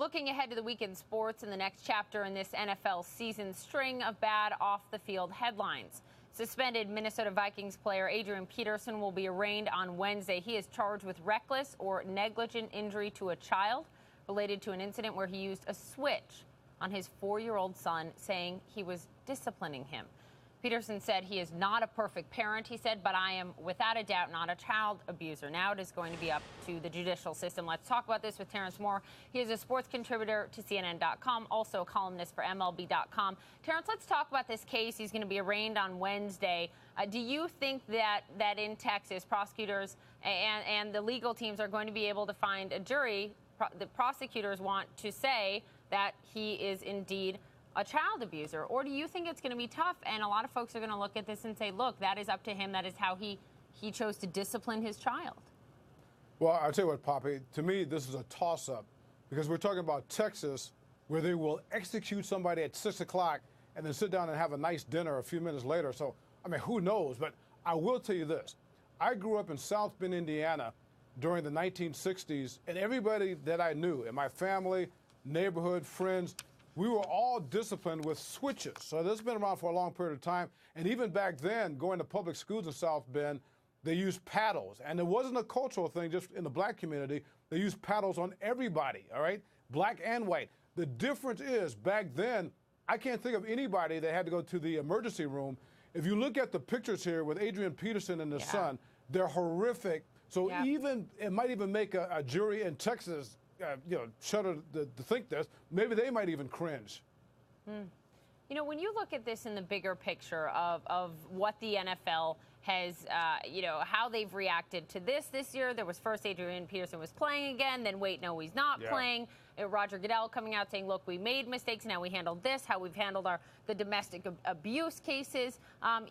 Looking ahead to the weekend sports and the next chapter in this NFL season, string of bad off-the-field headlines. Suspended Minnesota Vikings player Adrian Peterson will be arraigned on Wednesday. He is charged with reckless or negligent injury to a child related to an incident where he used a switch on his 4-year-old son, saying he was disciplining him. Peterson said he is not a perfect parent, he said, but I am without a doubt not a child abuser. Now it is going to be up to the judicial system. Let's talk about this with Terence Moore. He is a sports contributor to CNN.com, also a columnist for MLB.com. Terence, let's talk about this case. He's going to be arraigned on Wednesday. Do you think that in Texas, prosecutors and the legal teams are going to be able to find a jury? The prosecutors want to say that he is indeed a child abuser, or do you think it's going to be tough and a lot of folks are going to look at this and say, look, that is up to him, that is how he chose to discipline his child? Well, I'll tell you what, Poppy, to me this is a toss-up because we're talking about Texas where they will execute somebody at 6 o'clock and then sit down and have a nice dinner a few minutes later. So, I mean, who knows? But I will tell you this. I grew up in South Bend, Indiana during the 1960s, and everybody that I knew in my family, neighborhood, friends, we were all disciplined with switches. So this has been around for a long period of time. And even back then, going to public schools in South Bend, they used paddles. And it wasn't a cultural thing just in the black community. They used paddles on everybody, all right, black and white. The difference is back then, I can't think of anybody that had to go to the emergency room. If you look at the pictures here with Adrian Peterson and his son, they're horrific. So even it might even make a jury in Texas shudder to think this. Maybe they might even cringe. You know, when you look at this in the bigger picture of what the NFL has, how they've reacted to this year, there was first Adrian Peterson was playing again, then wait, no, he's not playing. Roger Goodell coming out saying, look, we made mistakes, now we handled this, how we've handled the domestic abuse cases.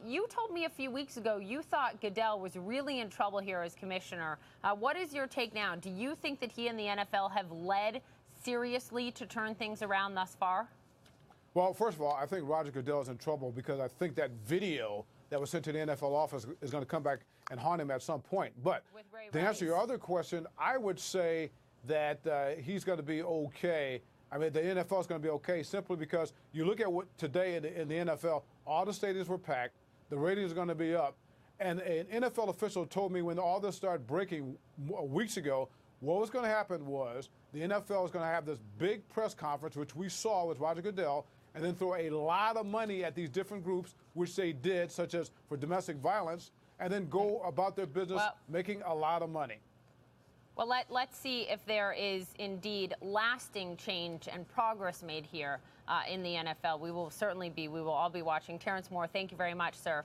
You told me a few weeks ago you thought Goodell was really in trouble here as commissioner. What is your take now? Do you think that he and the NFL have led seriously to turn things around thus far? Well, first of all, I think Roger Goodell is in trouble because I think that video that was sent to the NFL office is going to come back and haunt him at some point. But to answer your other question, I would say that he's going to be okay. I mean, the NFL is going to be okay simply because you look at what today in the NFL, all the stadiums were packed, the ratings are going to be up. And an NFL official told me when all this started breaking weeks ago, what was going to happen was the NFL is going to have this big press conference, which we saw with Roger Goodell, and then throw a lot of money at these different groups, which they did, such as for domestic violence, and then go about their business making a lot of money. Well, let's see if there is indeed lasting change and progress made here in the NFL. We will all be watching. Terence Moore, thank you very much, sir.